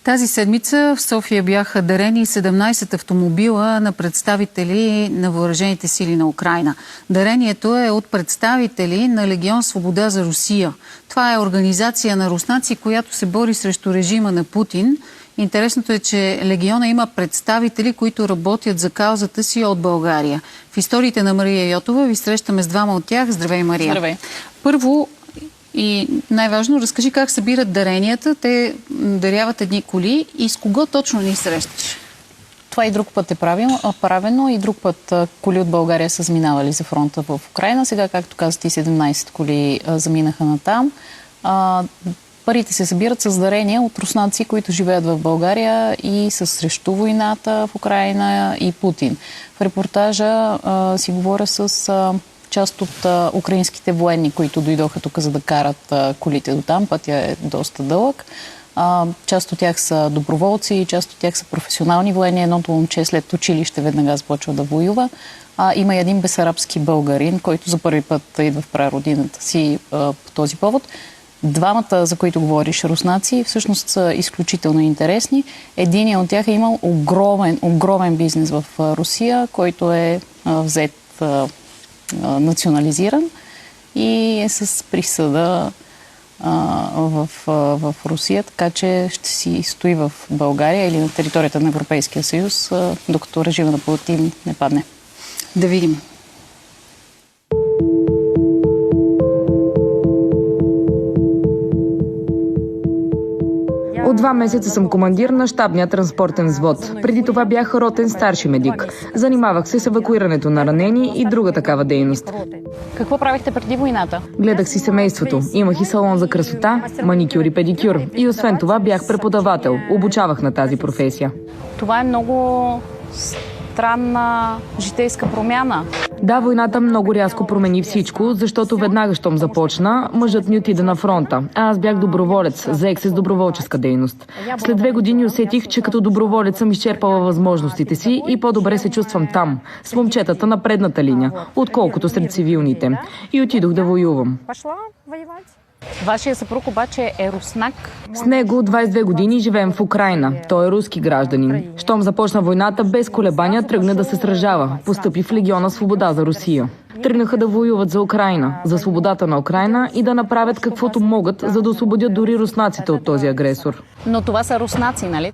Тази седмица в София бяха дарени 17 автомобила на представители на въоръжените сили на Украйна. Дарението е от представители на Легион Свобода за Русия. Това е организация на руснаци, която се бори срещу режима на Путин. Интересното е, че Легиона има представители, които работят за каузата си от България. В историите на Мария Йотова ви срещаме с двама от тях. Здравей, Мария. Здравей. Първо и най-важно, разкажи как събират даренията. Те даряват едни коли и с кого точно ни срещаш? Това и друг път е правено и друг път коли от България са заминавали за фронта в Украйна. Сега, както казах, 17 коли заминаха натам. Парите се събират с дарения от руснаци, които живеят в България и са срещу войната в Украйна и Путин. В репортажа си говоря с част от украинските военни, които дойдоха тук, за да карат колите до там. Пътя е доста дълъг. Част от тях са доброволци, част от тях са професионални военни. Едното момче след училище веднага започва да воюва. Има и един бесарабски българин, който за първи път идва в прародината си по този повод. Двамата, за които говориш, руснаци, всъщност са изключително интересни. Единият от тях е имал огромен бизнес в Русия, който е взет национализиран и е с присъда в Русия, така че ще си стои в България или на територията на Европейския съюз, докато режима на Путин не падне. Да видим. От 2 месеца съм командир на щабния транспортен взвод. Преди това бях ротен старши медик. Занимавах се с евакуирането на ранени и друга такава дейност. Какво правихте преди войната? Гледах си семейството. Имах и салон за красота, маникюр и педикюр. И освен това бях преподавател. Обучавах на тази професия. Това е много странна житейска промяна. Да, войната много рязко промени всичко, защото веднага, щом започна, мъжът ми отида на фронта. А аз бях доброволец, заех се с доброволческа дейност. След 2 години усетих, че като доброволец съм изчерпала възможностите си и по-добре се чувствам там, с момчетата на предната линия, отколкото сред цивилните. И отидох да воювам. Вашия съпруг обаче е руснак. С него 22 години живеем в Украйна. Той е руски гражданин. Щом започна войната, без колебания тръгна да се сражава. Постъпи в Легиона Свобода за Русия. Тръгнаха да воюват за Украйна, за свободата на Украйна и да направят каквото могат, за да освободят дори руснаците от този агресор. Но това са руснаци, нали?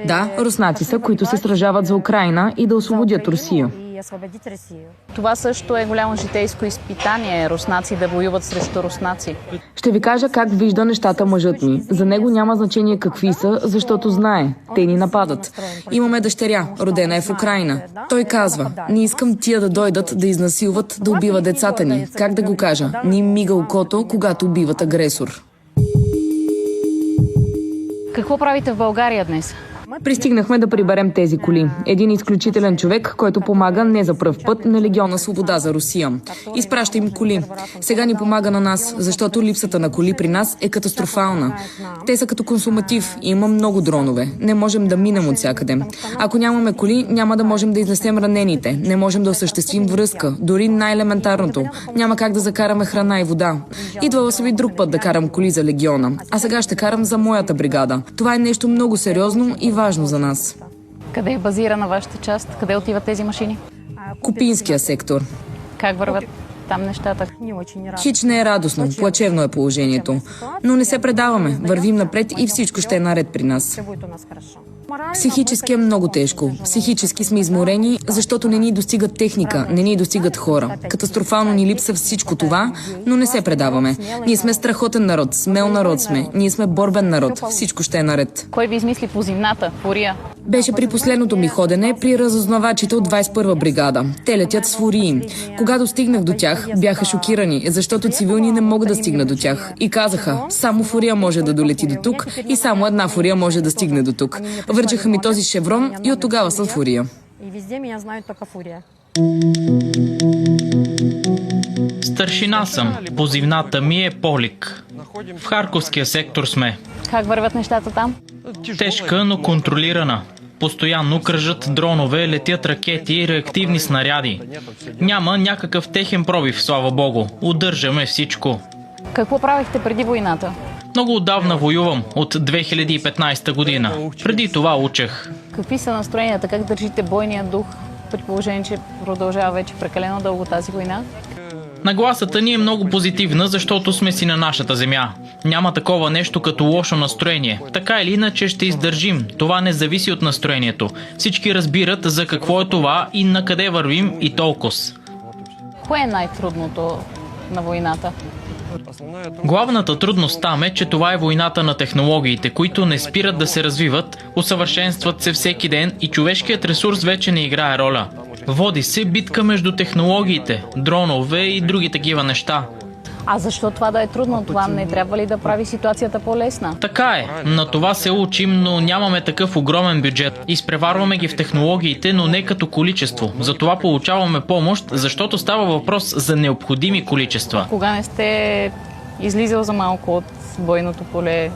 Да, руснаци са, които се сражават за Украйна и да освободят Русия. Това също е голямо житейско изпитание, руснаци да воюват срещу руснаци. Ще ви кажа как вижда нещата мъжът ми. За него няма значение какви са, защото знае. Те ни нападат. Имаме дъщеря, родена е в Украйна. Той казва, не искам тия да дойдат да изнасилват, да убиват децата ни. Как да го кажа? Не им мига окото, когато убиват агресор. Какво правите в България днес? Пристигнахме да приберем тези коли. Един изключителен човек, който помага не за пръв път на Легиона Свобода за Русия. Изпраща им коли. Сега ни помага на нас, защото липсата на коли при нас е катастрофална. Те са като консуматив и има много дронове. Не можем да минем от всякъде. Ако нямаме коли, няма да можем да изнесем ранените. Не можем да осъществим връзка, дори най-елементарното. Няма как да закараме храна и вода. Идвала съм и друг път да карам коли за Легиона. А сега ще карам за моята бригада. Това е нещо много сериозно и важно за нас. Къде е базирана вашата част? Къде отиват тези машини? Купинския сектор. Как върват там нещата? Хич не е радостно, плачевно е положението. Но не се предаваме, вървим напред и всичко ще е наред при нас. Психически е много тежко. Психически сме изморени, защото не ни достигат техника, не ни достигат хора. Катастрофално ни липса всичко това, но не се предаваме. Ние сме страхотен народ, смел народ сме. Ние сме борбен народ. Всичко ще е наред. Кой ви измисли поземната? Фурия? Беше при последното ми ходене при разузнавачите от 21-а бригада. Те летят с фурии. Когато стигнах до тях, бяха шокирани, защото цивилни не могат да стигнат до тях. И казаха, само фурия може да долети до тук и само една фурия може да стигне до тук. Връчаха ми този шеврон и от тогава съм фурия. Старшина съм. Позивната ми е Полик. В Харковския сектор сме. Как вървят нещата там? Тежка, но контролирана. Постоянно кръжат дронове, летят ракети и реактивни снаряди. Няма някакъв техен пробив, слава богу. Удържаме всичко. Какво правихте преди войната? Много отдавна воювам, от 2015 година. Преди това учех. Какви са настроенията? Как държите бойния дух, при положение, че продължава вече прекалено дълго тази война? Нагласата ни е много позитивна, защото сме си на нашата земя. Няма такова нещо като лошо настроение. Така или иначе ще издържим. Това не зависи от настроението. Всички разбират за какво е това и на къде вървим и толкова. Кое е най-трудното на войната? Главната трудност там е, че това е войната на технологиите, които не спират да се развиват, усъвършенстват се всеки ден и човешкият ресурс вече не играе роля. Води се битка между технологиите, дронове и други такива неща. А защо това да е трудно? Това не трябва ли да прави ситуацията по-лесна? Така е, на това се учим, но нямаме такъв огромен бюджет. Изпреварваме ги в технологиите, но не като количество. Затова получаваме помощ, защото става въпрос за необходими количества. Кога не сте излизал за малко от бойното поле,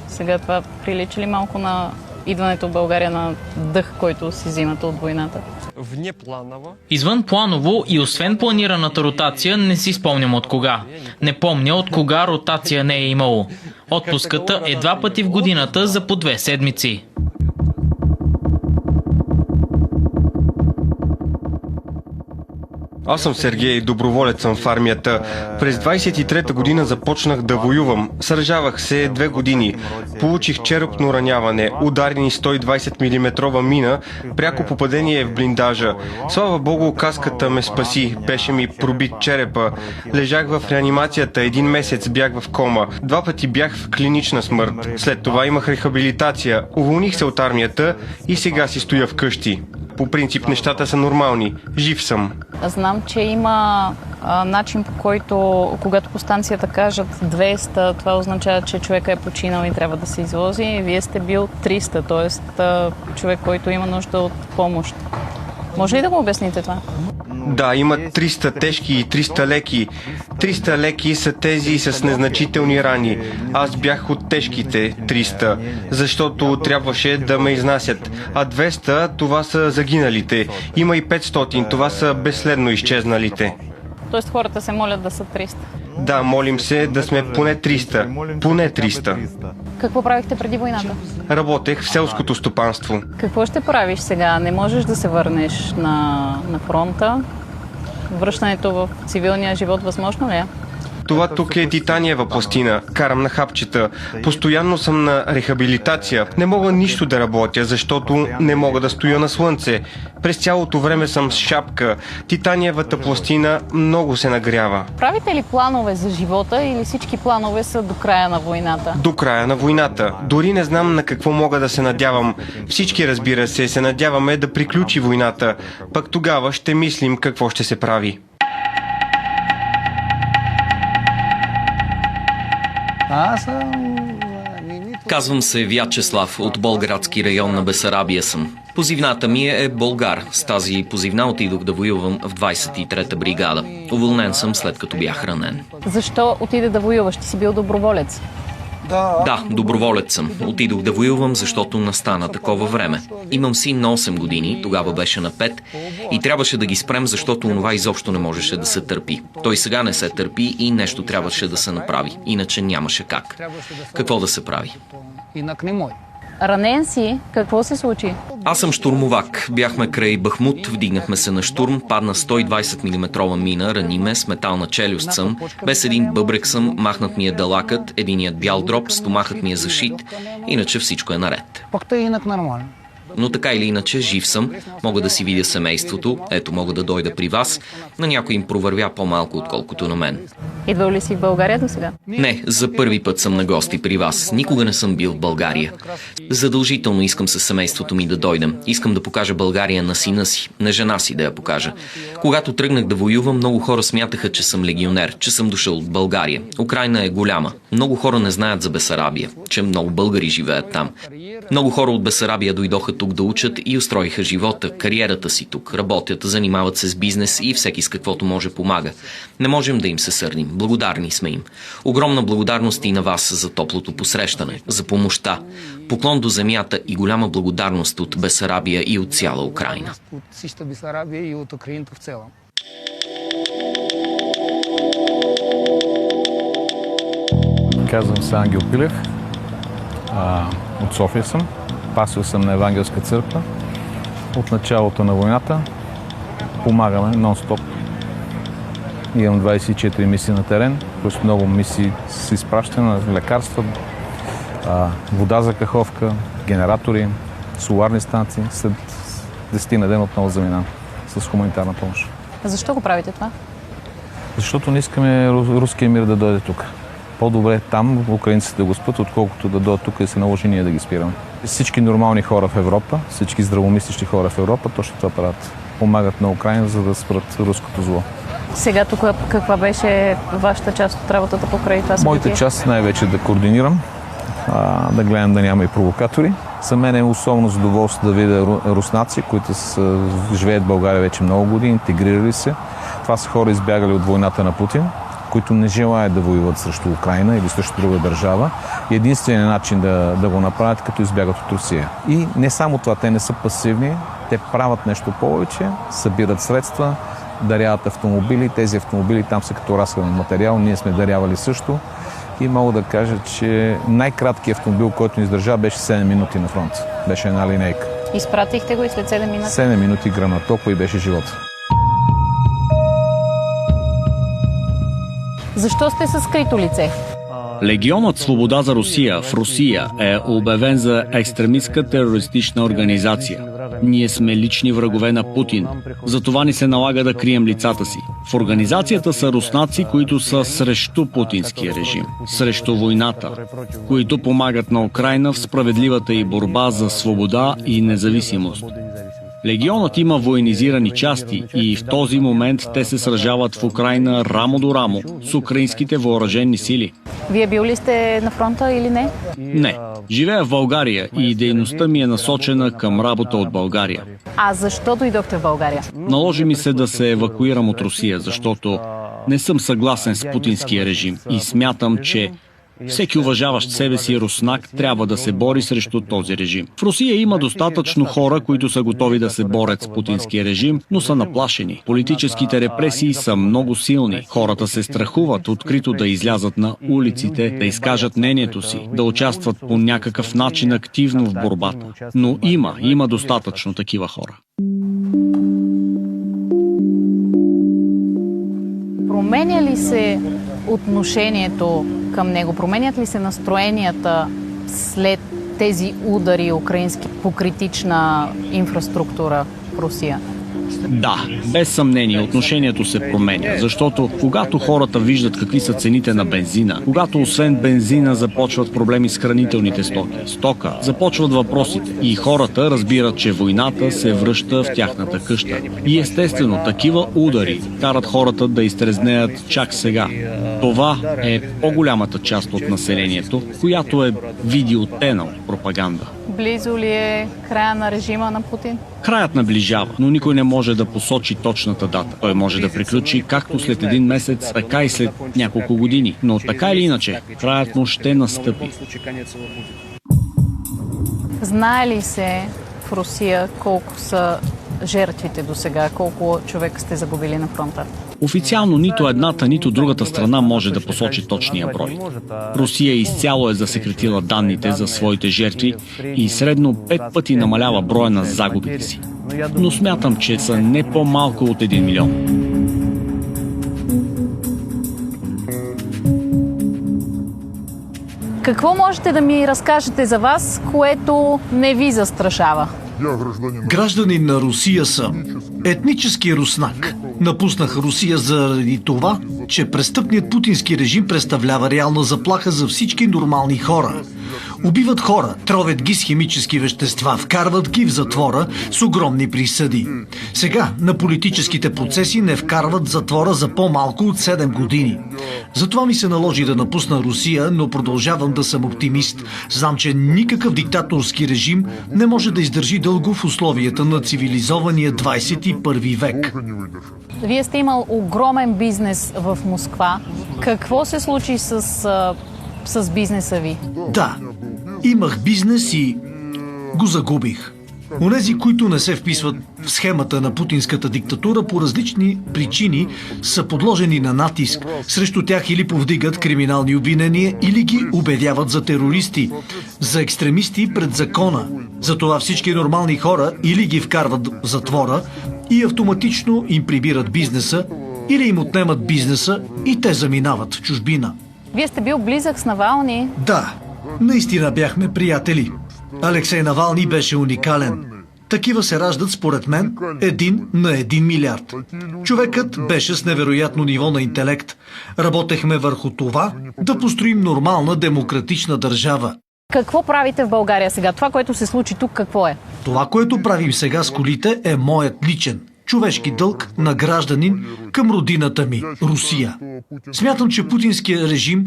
сега това прилича ли малко на идването в България на дъх, който си взимате от войната? Извън планово и освен планираната ротация не си спомням от кога. Не помня от кога ротация не е имало. Отпуската е 2 пъти в годината за по 2 седмици. Аз съм Сергей, доброволец съм в армията. През 23-та година започнах да воювам. Сражавах се 2 години. Получих черепно раняване, ударени 120 мм мина, пряко попадение в блиндажа. Слава Богу, каската ме спаси, беше ми пробит черепа. Лежах в реанимацията, 1 месец бях в кома. 2 пъти бях в клинична смърт. След това имах рехабилитация. Уволних се от армията и сега си стоя вкъщи. По принцип нещата са нормални. Жив съм. Знам, че има начин, по който, когато по станцията кажат 200, това означава, че човека е починал и трябва да се излози. Вие сте бил 300, т.е. човек, който има нужда от помощ. Може ли да го обясните това? Да, има 300 тежки и 300 леки. 300 леки са тези с незначителни рани. Аз бях от тежките 300, защото трябваше да ме изнасят. А 200, това са загиналите. Има и 500, това са безследно изчезналите. Тоест хората се молят да са 300. Да, молим се да сме поне 300. Поне 300. Какво правихте преди войната? Работех в селското стопанство. Какво ще правиш сега? Не можеш да се върнеш на фронта. Връщането в цивилния живот възможно ли е? Това тук е титаниева пластина. Карам на хапчета. Постоянно съм на рехабилитация. Не мога нищо да работя, защото не мога да стоя на слънце. През цялото време съм с шапка. Титаниевата пластина много се нагрява. Правите ли планове за живота или всички планове са до края на войната? До края на войната. Дори не знам на какво мога да се надявам. Всички, разбира се надяваме да приключи войната. Пък тогава ще мислим какво ще се прави. Казвам се Вячеслав, от Болградски район на Бесарабия съм. Позивната ми е Болгар. С тази позивна отидох да воювам в 23-та бригада. Уволнен съм след като бях ранен. Защо отиде да воюваш? Ти си бил доброволец. Да, доброволец съм. Отидох да воювам, защото настана такова време. Имам син на 8 години, тогава беше на 5 и трябваше да ги спрем, защото онова изобщо не можеше да се търпи. Той сега не се търпи и нещо трябваше да се направи. Иначе нямаше как. Какво да се прави? Ранен си. Какво се случи? Аз съм щурмовак. Бяхме край Бахмут, вдигнахме се на щурм, падна 120 мм мина, рани ме, с метална челюст съм, без един бъбрек съм, махнат ми е далакът, единият бял дроб, стомахът ми е зашит, иначе всичко е наред. Но така или иначе, жив съм, мога да си видя семейството, ето мога да дойда при вас, на някой им провървя по-малко, отколкото на мен. Идвал ли си в България до сега? Не, за първи път съм на гости при вас. Никога не съм бил в България. Задължително искам със семейството ми да дойдем. Искам да покажа България на сина си, на жена си да я покажа. Когато тръгнах да воювам, много хора смятаха, че съм легионер, че съм дошъл от България. Украйна е голяма. Много хора не знаят за Бесарабия, че много българи живеят там. Много хора от Бесарабия дойдоха тук да учат и устроиха живота, кариерата си тук. Работят, занимават се с бизнес и всеки с каквото може помага. Не можем да им се сърдим. Благодарни сме им. Огромна благодарност и на вас за топлото посрещане, за помощта. Поклон до земята и голяма благодарност от Бесарабия и от цяла Украйна. Казвам се Ангел Пилев. От София съм. Пастор съм на Евангелска църква. От началото на войната помагаме нон-стоп. Имам 24 мисии на терен, плюс много мисии с изпращане на лекарства, вода за каховка, генератори, соларни станции. След 10 на ден отново заминавам с хуманитарна помощ. Защо го правите това? Защото не искаме руския мир да дойде тук. По-добре там украинците да го спят, отколкото да дойдат тук и се наложи ние да ги спираме. Всички нормални хора в Европа, всички здравомислещи хора в Европа точно това правят. Помагат на Украина, за да спрат руското зло. Сега тук каква беше вашата част от работата покрай това събитие? Моята част най-вече да координирам, да гледам да няма и провокатори. За мен е особено задоволство да видя руснаци, които живеят в България вече много години, интегрирали се. Това са хора избягали от войната на Путин, които не желаят да воюват срещу Украина или срещу друга държава. Единственият начин да го направят, като избягат от Русия. И не само това, те не са пасивни, те правят нещо повече, събират средства, даряват автомобили. Тези автомобили там са като разходен материал, ние сме дарявали също. И мога да кажа, че най-краткият автомобил, който ни издържа, беше 7 минути на фронт. Беше една линейка. Изпратихте го и след 7 минути? 7 минути гръмна толкова и беше живот. Защо сте със скрито лице? Легионът Свобода за Русия в Русия е обявен за екстремистка терористична организация. Ние сме лични врагове на Путин. Затова ни се налага да крием лицата си. В организацията са руснаци, които са срещу путинския режим, срещу войната, които помагат на Украйна в справедливата й борба за свобода и независимост. Легионът има военизирани части и в този момент те се сражават в Украйна рамо до рамо с украинските въоръжени сили. Вие бил ли сте на фронта или не? Не. Живея в България и дейността ми е насочена към работа от България. А защо дойдохте в България? Наложи ми се да се евакуирам от Русия, защото не съм съгласен с путинския режим и смятам, че всеки уважаващ себе си руснак трябва да се бори срещу този режим. В Русия има достатъчно хора, които са готови да се борят с путинския режим, но са наплашени. Политическите репресии са много силни. Хората се страхуват открито да излязат на улиците, да изкажат мнението си, да участват по някакъв начин активно в борбата. Но има достатъчно такива хора. Променя ли се отношението към него? Променят ли се настроенията след тези удари украински по критична инфраструктура в Русия? Да, без съмнение отношението се променя, защото когато хората виждат какви са цените на бензина, когато освен бензина започват проблеми с хранителните стока, започват въпросите и хората разбират, че войната се връща в тяхната къща. И естествено, такива удари карат хората да изтрезнеят чак сега. Това е по-голямата част от населението, която е видеотенал пропаганда. Близо ли е края на режима на Путин? Краят наближава, но никой не може да посочи точната дата. Той може да приключи както след един месец, така и след няколко години. Но така или иначе, краят му ще настъпи. Знае ли се в Русия колко са жертвите до сега? Колко човека сте загубили на фронта? Официално нито едната, нито другата страна може да посочи точния брой. Русия изцяло е засекретила данните за своите жертви и средно 5 пъти намалява броя на загубите си. Но смятам, че са не по-малко от 1 милион. Какво можете да ми разкажете за вас, което не ви застрашава? Гражданин на Русия съм. Етнически руснак. Напуснах Русия заради това, че престъпният путински режим представлява реална заплаха за всички нормални хора. Убиват хора, тровят ги с химически вещества, вкарват ги в затвора с огромни присъди. Сега на политическите процеси не вкарват затвора за по-малко от 7 години. Затова ми се наложи да напусна Русия, но продължавам да съм оптимист. Знам, че никакъв диктаторски режим не може да издържи дълго в условията на цивилизования 21 век. Вие сте имал огромен бизнес в Москва. Какво се случи с бизнеса ви? Да, имах бизнес и го загубих. Онези, които не се вписват в схемата на путинската диктатура по различни причини, са подложени на натиск. Срещу тях или повдигат криминални обвинения, или ги обявяват за терористи, за екстремисти пред закона. Затова всички нормални хора или ги вкарват в затвора и автоматично им прибират бизнеса, или им отнемат бизнеса и те заминават в чужбина. Вие сте бил близък с Навални. Да, наистина бяхме приятели. Алексей Навални беше уникален. Такива се раждат, според мен, 1 на 1 милиард. Човекът беше с невероятно ниво на интелект. Работехме върху това да построим нормална демократична държава. Какво правите в България сега? Това, което се случи тук, какво е? Това, което правим сега с колите, е моят личен, човешки дълг на гражданин към родината ми – Русия. Смятам, че путинския режим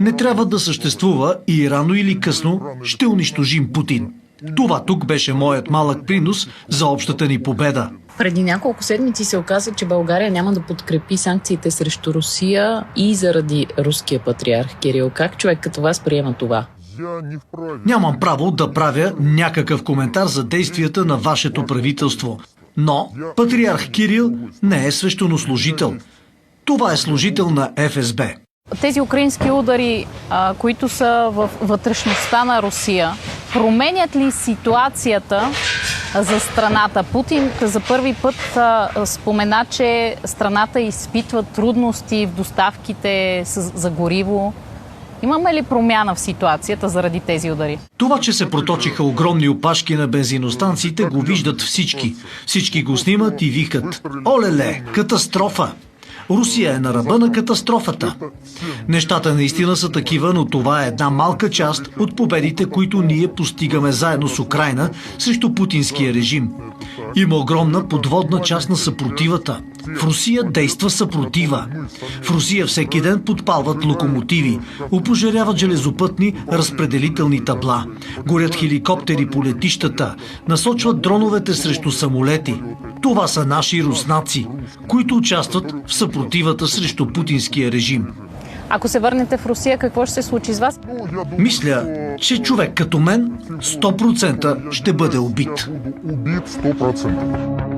не трябва да съществува и рано или късно ще унищожим Путин. Това тук беше моят малък принос за общата ни победа. Преди няколко седмици се оказа, че България няма да подкрепи санкциите срещу Русия и заради руския патриарх Кирил. Как човек като вас приема това? Нямам право да правя някакъв коментар за действията на вашето правителство. Но патриарх Кирил не е свещенослужител. Това е служител на ФСБ. Тези украински удари, които са в вътрешността на Русия, променят ли ситуацията за страната? Путин за първи път спомена, че страната изпитва трудности в доставките за гориво. Имаме ли промяна в ситуацията заради тези удари? Това, че се проточиха огромни опашки на бензиностанциите, го виждат всички. Всички го снимат и викат: "Олеле, катастрофа!" Русия е на ръба на катастрофата. Нещата наистина са такива, но това е една малка част от победите, които ние постигаме заедно с Украйна срещу путинския режим. Има огромна подводна част на съпротивата. В Русия действа съпротива. В Русия всеки ден подпалват локомотиви, опожаряват железопътни разпределителни табла, горят хеликоптери по летищата, насочват дроновете срещу самолети. Това са наши руснаци, които участват в съпротивата срещу путинския режим. Ако се върнете в Русия, какво ще се случи с вас? Мисля, че човек като мен 100% ще бъде убит. Убит 100%.